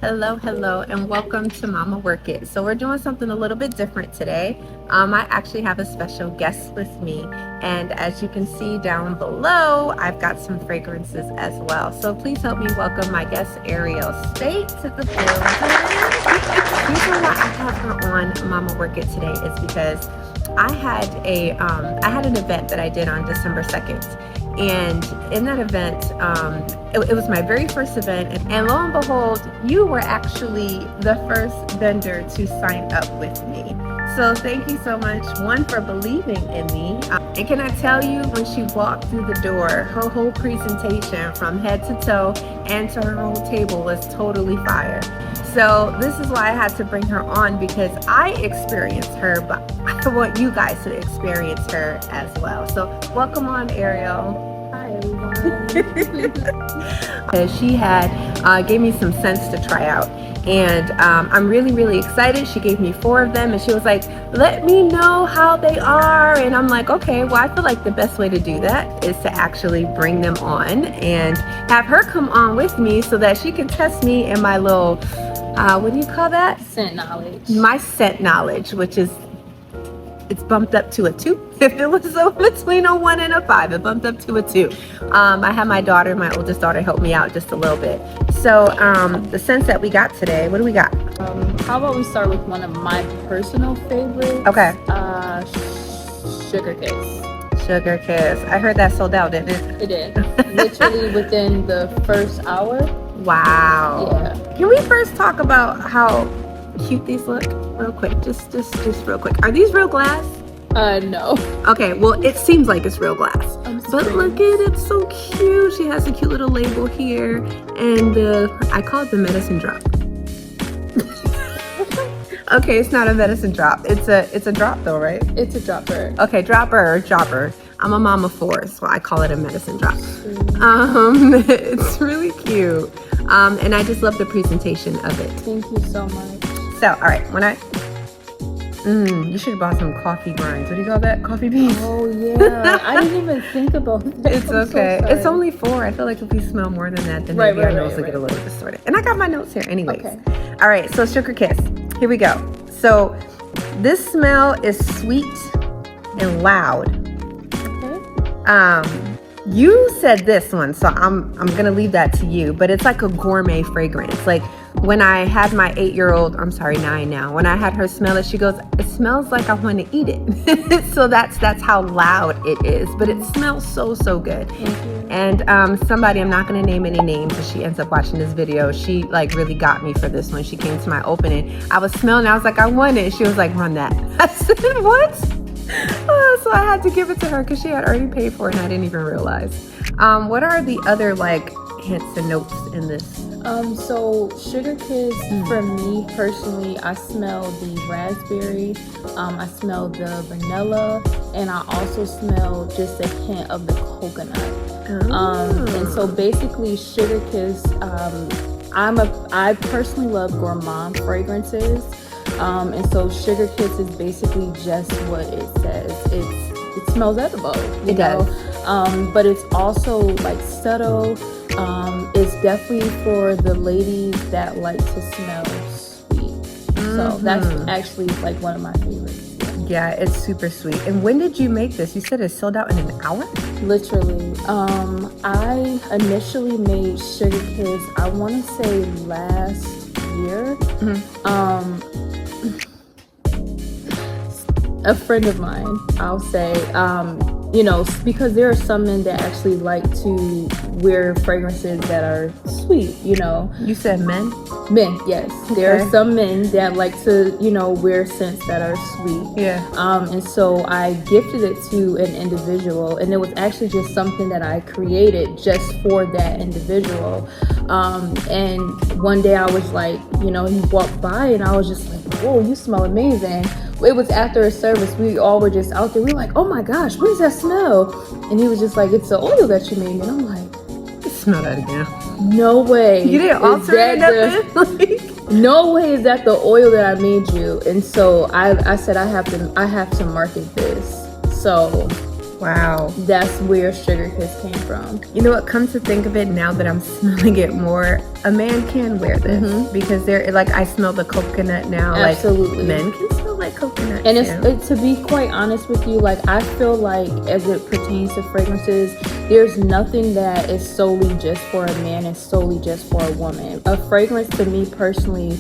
Hello, and welcome to Mama Work It. So we're doing something a little bit different today. I actually have a special guest with me, and as you can see down below, I've got some fragrances as well. So please help me welcome my guest, Ariel Speight, to the building. The reason why I have her on Mama Work It today is because I had an event that I did on December 2nd. And in that event, it was my very first event, and lo and behold, you were actually the first vendor to sign up with me. So thank you so much, one, for believing in me. And can I tell you, when she walked through the door, her whole presentation from head to toe and to her whole table was totally fire. So this is why I had to bring her on, because I experienced her, but I want you guys to experience her as well. So welcome on, Ariel. Hi, everyone. She gave me some scents to try out, and I'm really excited. She gave me 4 of them, and she was like, let me know how they are. And I'm like, okay, well, I feel like the best way to do that is to actually bring them on and have her come on with me so that she can test me in my little what do you call that? Scent knowledge. My scent knowledge, which is, it's bumped up to a 2. If it was between a 1 and a 5, it bumped up to a 2. I had my oldest daughter, help me out just a little bit. So the scents that we got today, what do we got? How about we start with one of my personal favorites? Okay. Sugar Kiss. Sugar Kiss. I heard that sold out, didn't it? It did. Literally within the first hour. Wow. Yeah. Can we first talk about how cute these look real quick? Just real quick. Are these real glass? No. Okay, well, it seems like it's real glass. But look at it, it's so cute. She has a cute little label here, and I call it the medicine drop. Okay, it's not a medicine drop. It's a drop though, right? It's a dropper. Okay, dropper or dropper. I'm a mama 4, so I call it a medicine drop. It's really cute. And I just love the presentation of it. Thank you so much. So, all right, you should have bought some coffee grinds. What do you call that? Coffee beans? Oh, yeah. I didn't even think about that. It's okay. So it's only 4. I feel like if we smell more than that, then maybe our nose will get a little distorted. And I got my notes here anyways. Okay. All right, so Sugar Kiss. Here we go. So this smell is sweet and loud. Okay. You said this one, so I'm gonna leave that to you, but it's like a gourmet fragrance. Like when I had my 8-year-old, I'm sorry, 9 now, when I had her smell it, she goes, it smells like I want to eat it. So that's how loud it is, but it smells so good. And somebody, I'm not gonna name any names, if she ends up watching this video, she like really got me for this one. She came to my opening, I was smelling, I was like, I want it. She was like, run that. I said, what? So I had to give it to her because she had already paid for it and I didn't even realize. What are the other like hints and notes in this? So Sugar Kiss, for me personally, I smell the raspberry, I smell the vanilla, and I also smell just a hint of the coconut. And so basically Sugar Kiss, I personally love gourmand fragrances. And so Sugar Kiss is basically just what it says. It smells edible. It does. But it's also like subtle. It's definitely for the ladies that like to smell sweet. So that's actually like one of my favorites. Yeah, it's super sweet. And when did you make this? You said it sold out in an hour? Literally. I initially made Sugar Kiss, I want to say last year. A friend of mine, I'll say, because there are some men that actually like to wear fragrances that are sweet, You said men? Men, yes. Okay. There are some men that like to, wear scents that are sweet. Yeah. And so I gifted it to an individual, and it was actually just something that I created just for that individual. And one day I was like, he walked by and I was just like, whoa, you smell amazing. It was after a service. We all were just out there. We were like, oh my gosh, what does that smell? And he was just like, it's the oil that you made. And I'm like, smell that again. No way. You didn't alter it? No way is that the oil that I made you. And so I said I have to market this. So Wow. That's where Sugar Kiss came from. You know what? Come to think of it, now that I'm smelling it more, a man can wear this because they're like, I smell the coconut now. Absolutely. Like, men can smell like coconut. And too. it's to be quite honest with you, like I feel like as it pertains to fragrances, there's nothing that is solely just for a man and solely just for a woman. A fragrance to me personally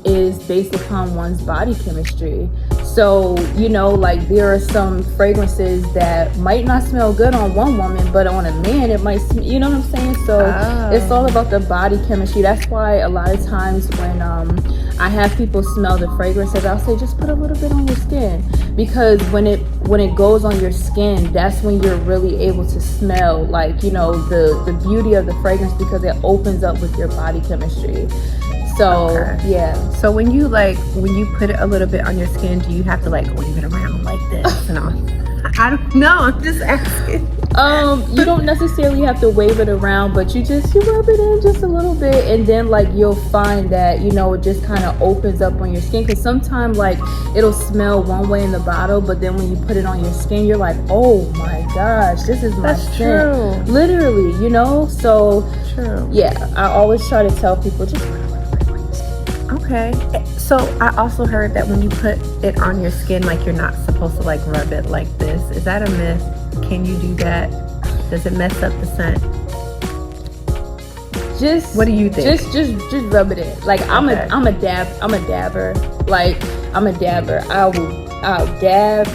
is based upon one's body chemistry. So, you know, like there are some fragrances that might not smell good on one woman, but on a man it might, you know what I'm saying? So it's all about the body chemistry. That's why a lot of times when I have people smell the fragrances, I'll say just put a little bit on your skin, because when it goes on your skin, that's when you're really able to smell, like, you know, the beauty of the fragrance, because it opens up with your body chemistry. So yeah. So when you put it a little bit on your skin, do you have to like wave it around like this and all? I don't know. I'm just asking. You don't necessarily have to wave it around, but you rub it in just a little bit, and then like you'll find that, you know, it just kind of opens up on your skin. Because sometimes like it'll smell one way in the bottle, but then when you put it on your skin, you're like, oh my gosh, this is my scent. True. Literally, you know. So true. Yeah, I always try to tell people just put a little bit on your skin. Okay. So I also heard that when you put it on your skin, like you're not supposed to like rub it like this. Is that a myth? Can you do that? Does it mess up the scent? What do you think? Just rub it in. Like I'm a dabber. Like I'm a dabber. I'll dab.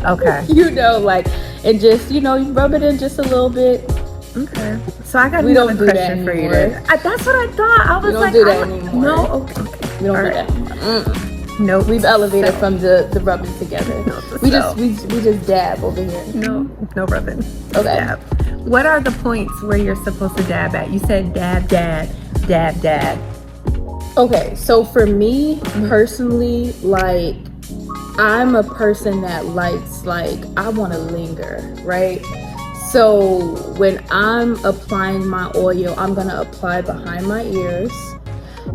Okay. You know, like, and just, you know, you rub it in just a little bit. Okay. So I got we another don't do question that for you. anymore. That's what I thought. I was we don't like, do that anymore. No. Okay. We don't All do right. that. No, we've elevated from the rubbing together. We just dab over here. No rubbing. Okay. Dab. What are the points where you're supposed to dab at? You said dab. Okay, so for me personally, like I'm a person that likes, like, I want to linger, right? So when I'm applying my oil, I'm gonna apply behind my ears.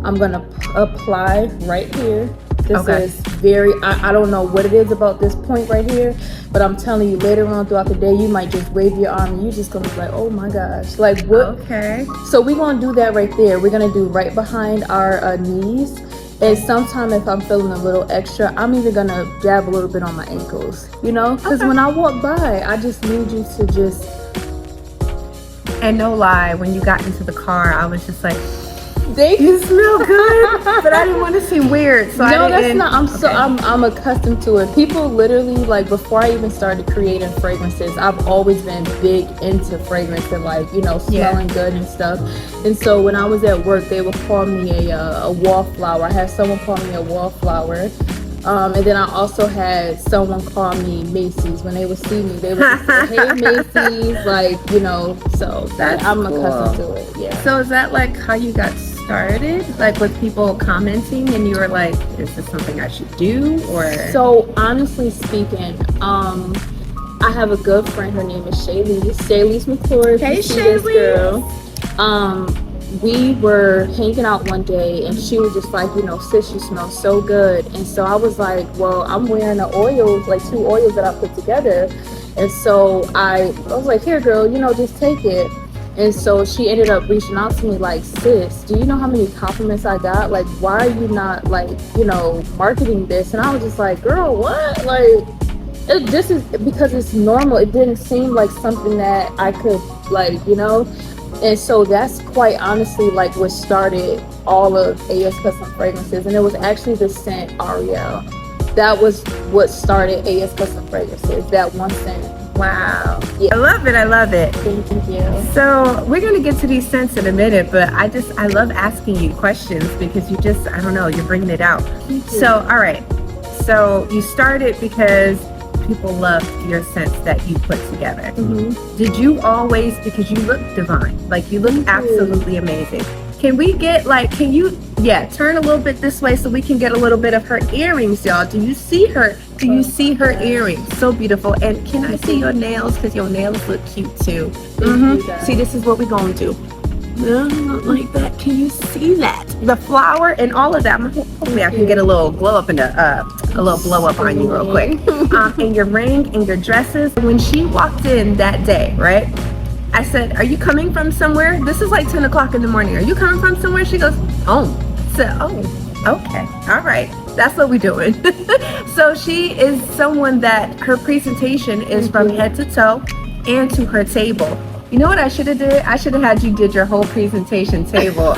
I'm gonna apply right here. This is very, I don't know what it is about this point right here, but I'm telling you, later on throughout the day, you might just wave your arm and you just gonna be like, oh my gosh, like what? Okay. So we're gonna do that right there. We're gonna do right behind our knees. And sometime if I'm feeling a little extra, I'm even gonna dab a little bit on my ankles, you know? Because when I walk by, I just need you to just... And no lie, when you got into the car, I was just like, you smell good, but I didn't want to seem weird. So no, that's not. I'm accustomed to it. People literally, like, before I even started creating fragrances, I've always been big into fragrance and, like, you know, smelling good and stuff. And so when I was at work, they would call me a wallflower. I had someone call me a wallflower. And then I also had someone call me Macy's. When they would see me, they would say, hey Macy's, like, you know, so that's I'm cool. accustomed to it. Yeah. So is that like how you got started? Like with people commenting and you were like, is this something I should do? Or so honestly speaking, I have a good friend, her name is Shaylee's McClure. Hey Shaylee. Girl. We were hanging out one day and she was just like, you know, sis, you smell so good. And so I was like, well, I'm wearing an oil, like 2 oils that I put together. And so I was like, here girl, you know, just take it. And so she ended up reaching out to me like, sis, do you know how many compliments I got? Like, why are you not, like, you know, marketing this? And I was just like, girl, what? Like, this is because it's normal. It didn't seem like something that I could, like, you know. And so that's quite honestly like what started all of AS Custom Fragrances. And it was actually the scent Ariel. That was what started AS Custom Fragrances, that one scent. Wow. Yeah. I love it. Thank you. So we're going to get to these scents in a minute, but I love asking you questions because you just, I don't know, you're bringing it out. So, all right. So you started because people loved your scents that you put together. Mm-hmm. Did you always, because you look divine, like you look absolutely amazing. Can we get like, can you, turn a little bit this way so we can get a little bit of her earrings, y'all. Do you see her? Do you see her earrings? So beautiful. And can I see your nails? Because your nails look cute too. See, this is what we're going to do. like that. Can you see that? The flower and all of that. Hopefully I can get a little glow up in a little blow up on you real quick. And your ring and your dresses. When she walked in that day, right? I said, "Are you coming from somewhere?" This is like 10 o'clock in the morning. "Are you coming from somewhere?" She goes, "Home." I said, "Oh, okay, all right. That's what we're doing." So she is someone that her presentation is from head to toe and to her table. You know what I should have did? I should have had you did your whole presentation table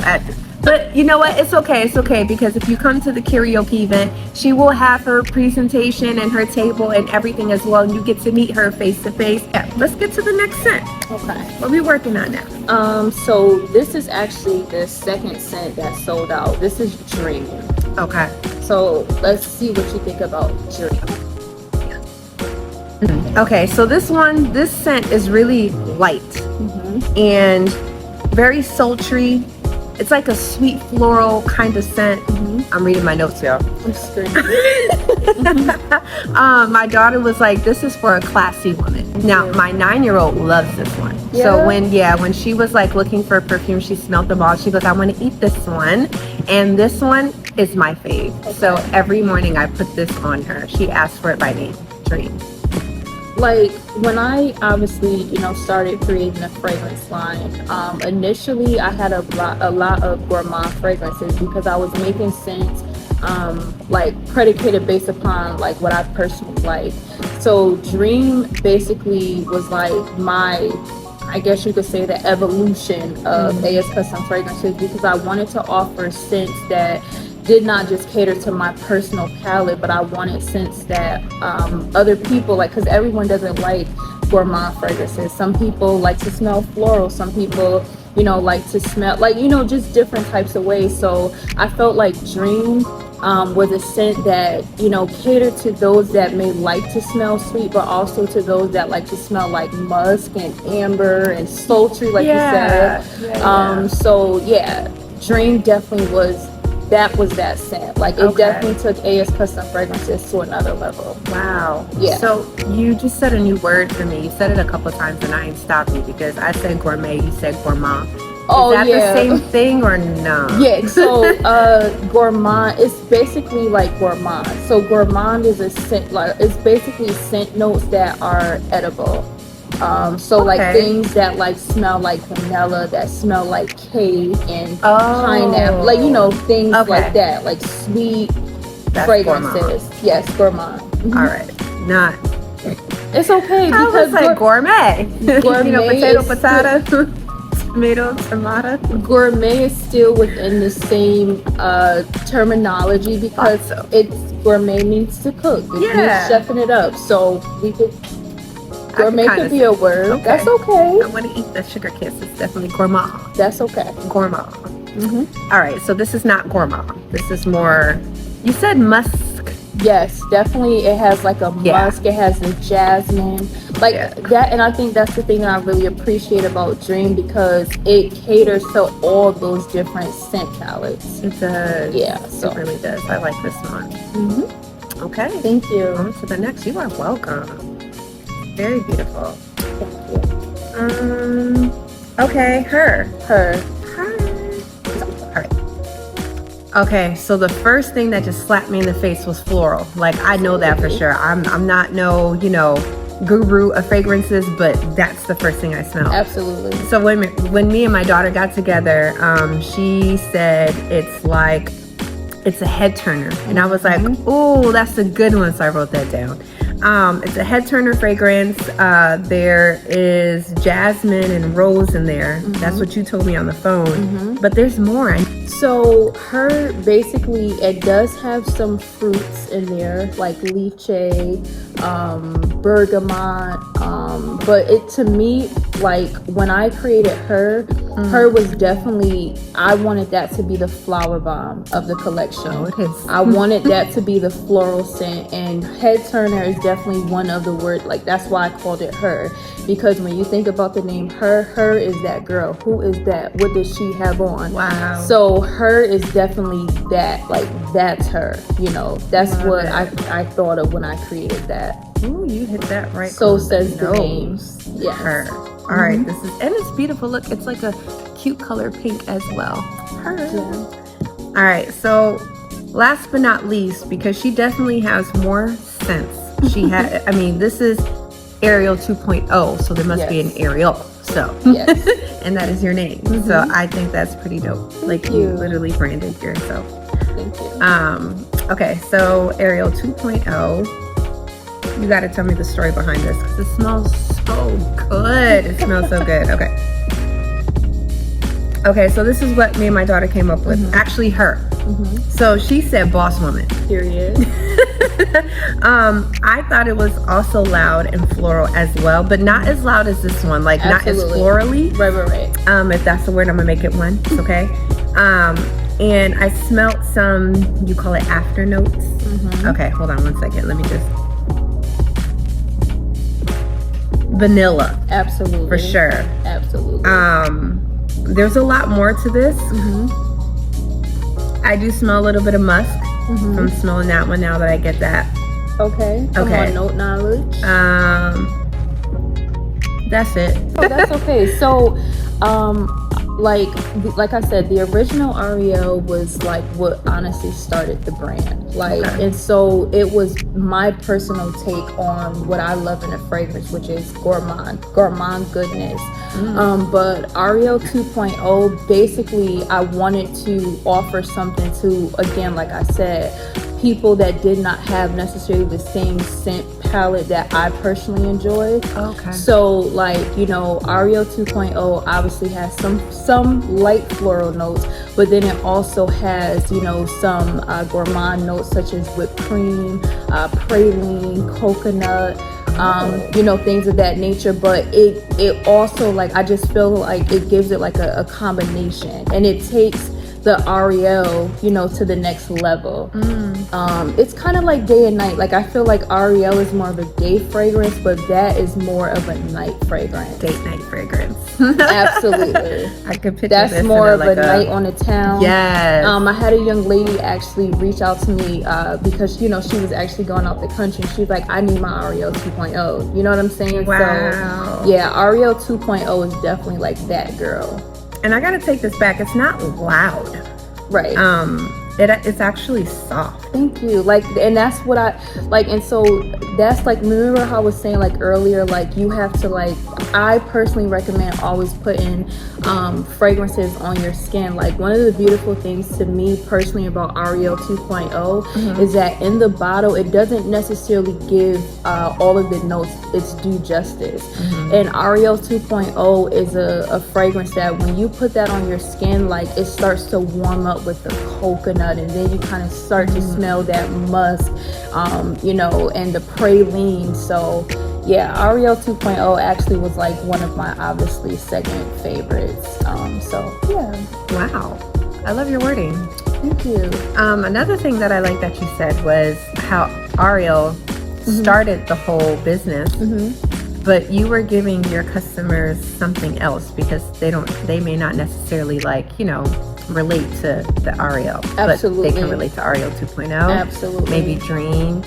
but you know what? It's okay, because if you come to the karaoke event, she will have her presentation and her table and everything as well, and you get to meet her face to face. Yeah, let's get to the next scent. Okay. What are we working on now? So this is actually the second scent that sold out. This is Dream. Okay. So let's see what you think about Dream. Okay, so this scent is really light and very sultry. It's like a sweet floral kind of scent. I'm reading my notes, y'all. I'm screaming. My daughter was like, "This is for a classy woman." Now, my 9-year-old loves this one. Yeah. So when she was like looking for perfume, she smelled them all. She goes, "I want to eat this one," and this one is my fave. Okay. So every morning I put this on her. She asked for it by name, Dream. Like when I obviously, started creating a fragrance line, initially I had a lot of gourmand fragrances because I was making scents like predicated based upon like what I personally like. So Dream basically was like I guess you could say the evolution of AS Custom Fragrances, because I wanted to offer scents that did not just cater to my personal palette, but I wanted scents that other people like, because everyone doesn't like gourmand fragrances. Some people like to smell floral, some people like to smell like just different types of ways. So I felt like Dream was a scent that catered to those that may like to smell sweet, but also to those that like to smell like musk and amber and sultry, like you said. So yeah, Dream definitely was that scent. Like it definitely took AS Custom Fragrances to another level. Wow. Yeah. So you just said a new word for me. You said it a couple times and I ain't stopped you because I said gourmet, you said gourmand. Oh, is that yeah. the same thing or no? Yeah, so gourmand is basically like gourmand. So gourmand is a scent, like it's basically scent notes that are edible. Like things that like smell like vanilla, that smell like cake and pineapple, like things like that, like sweet fragrances. Gourmand. Yes, gourmand. All right, not. It's okay because I was like gourmet. Gourmet potato. Tomato, tomato. Gourmet is still within the same terminology because it's gourmet means to cook. It means chefing it up. So we could. Gourmet could be a word. Okay. That's okay. I want to eat the sugar kiss. It's definitely gourmand. That's okay. Gourmand. All right, so this is not gourmand. This is more. You said musk. Yes, definitely. It has like a musk. It has the jasmine, like that. And I think that's the thing that I really appreciate about Dream, because it caters to all those different scent palettes. It does. Yeah, so it really does. I like this one. Okay. Thank you. On to the next. You are welcome. Very beautiful. Thank you. Okay, her. All right. Okay, so the first thing that just slapped me in the face was floral. Like I know that for sure. I'm not no guru of fragrances, but that's the first thing I smelled. Absolutely. So when me and my daughter got together, she said it's a head turner, and I was like, oh, that's a good one. So I wrote that down. It's a head turner fragrance. There is jasmine and rose in there. That's what you told me on the phone. But there's more. So her, basically, it does have some fruits in there, like lychee, bergamot. But it, to me, like when I created her was definitely, I wanted that to be the flower bomb of the collection. Oh, it is. I wanted that to be the floral scent, and head turner is definitely one of the words. Like that's why I called it her, because when you think about the name her is that girl. Who is that? What does she have on? Wow. So her is definitely that. Like that's her. That's what I thought of when I created that. Ooh, you hit that right. So says the name. Yeah. Her. All right, this is, and it's beautiful. Look, it's like a cute color pink as well. Yeah. All right, so last but not least, because she definitely has more sense. She had, I mean, this is Ariel 2.0, so there must be an Ariel. So, Yes. and that is your name. So I think that's pretty dope. Like you literally branded yourself. Thank you. Okay, so Ariel 2.0. You got to tell me the story behind this because it smells so good. It smells so good. Okay. Okay, so this is what me and my daughter came up with. Actually, her. So she said boss woman. Period. I thought it was also loud and floral as well, but not as loud as this one. Like Absolutely. not as florally. Right. If that's the word, I'm gonna make it one. It's okay. And I smelt some, you call it after notes. Okay, hold on one second. Let me just. Vanilla. Absolutely. For sure. Absolutely. There's a lot more to this. I do smell a little bit of musk. I'm smelling that one now that I get that. Okay. Come on, note knowledge. That's it. Oh, that's okay. So, like I said, the original Ariel was like what honestly started the brand. Like, and so it was my personal take on what I love in a fragrance, which is gourmand goodness. But Ariel 2.0, basically, I wanted to offer something to, again, like I said, people that did not have necessarily the same scent palette that I personally enjoyed. Okay. So, like, you know, Ariel 2.0 obviously has some light floral notes, but then it also has, you know, some gourmand notes such as whipped cream, praline, coconut, you know, things of that nature. But it also, like, I just feel like it gives it like a combination, and it takes the Ariel, you know, to the next level. It's kind of like day and night. Like, I feel like Ariel is more of a day fragrance, but that is more of a night fragrance. Date night fragrance. Absolutely. I could picture that's this more in of like a night on the town. Yes. I had a young lady actually reach out to me because, you know, she was actually going out the country. She's like, I need my Ariel 2.0. You know what I'm saying? Wow. So, yeah, Ariel 2.0 is definitely like that girl. And I gotta take this back. It's not loud. Right. It's actually soft. Thank you. Like, and that's what I like. And so that's like, remember how I was saying like earlier, like you have to like, I personally recommend always putting fragrances on your skin. Like, one of the beautiful things to me personally about Ariel 2.0 is that in the bottle, it doesn't necessarily give all of the notes its due justice. And Ariel 2.0 is a fragrance that when you put that on your skin, like it starts to warm up with the coconut, and then you kind of start to smell that musk, you know, and the praline. So yeah, Ariel 2.0 actually was like one of my obviously second favorites. So yeah. Wow. I love your wording. Thank you. Another thing that I like that you said was how Ariel started the whole business, but you were giving your customers something else because they may not necessarily like, you know, relate to the Ariel, Absolutely. but they can relate to Ariel 2.0. Absolutely. Maybe Dream,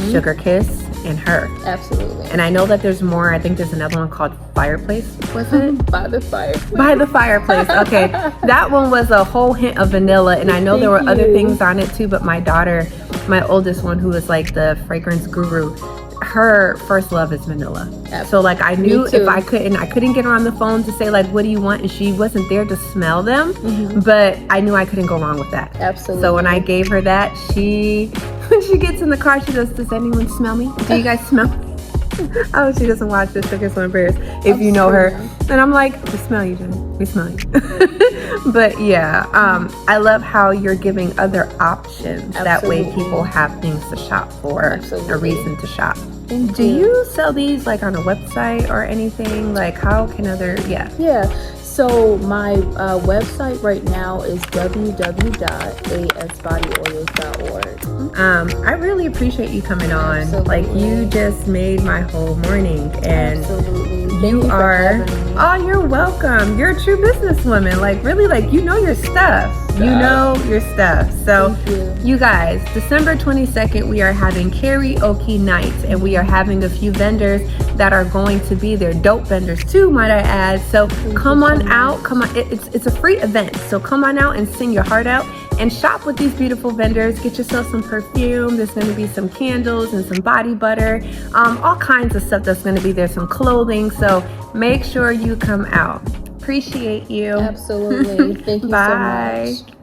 Sugar Kiss, and Her. Absolutely. And I know that there's more. I think there's another one called Fireplace. Was it? By the Fireplace. By the Fireplace. Okay. That one was a whole hint of vanilla, and I know there were other things on it too, but my daughter, my oldest one, who is like the fragrance guru, her first love is vanilla. Absolutely. So like I knew if I couldn't get her on the phone to say like, what do you want? And she wasn't there to smell them, but I knew I couldn't go wrong with that. Absolutely. So when I gave her that, when she gets in the car, she goes, does anyone smell me? Do you guys smell me? Oh, she doesn't watch this. She'll get some prayers if you know her. And I'm like, we smell you, Jen. We smell you. But yeah, I love how you're giving other options. That way people have things to shop for, a reason to shop. Do you sell these like on a website or anything? Like how can Yeah. So my website right now is www.asbodyoils.org. I really appreciate you coming on. Absolutely. Like you just made my whole morning, and Absolutely. you are Oh, you're welcome. You're a true businesswoman. Like, really, like, you know your stuff. You know your stuff. So, you guys, December 22nd, we are having karaoke nights, and we are having a few vendors that are going to be there. Dope vendors too, might I add. So come on out. Come on. It's a free event. So come on out and sing your heart out and shop with these beautiful vendors. Get yourself some perfume. There's going to be some candles and some body butter, all kinds of stuff that's going to be there, some clothing. So make sure you come out. Appreciate you. Absolutely. Thank you so Bye. much.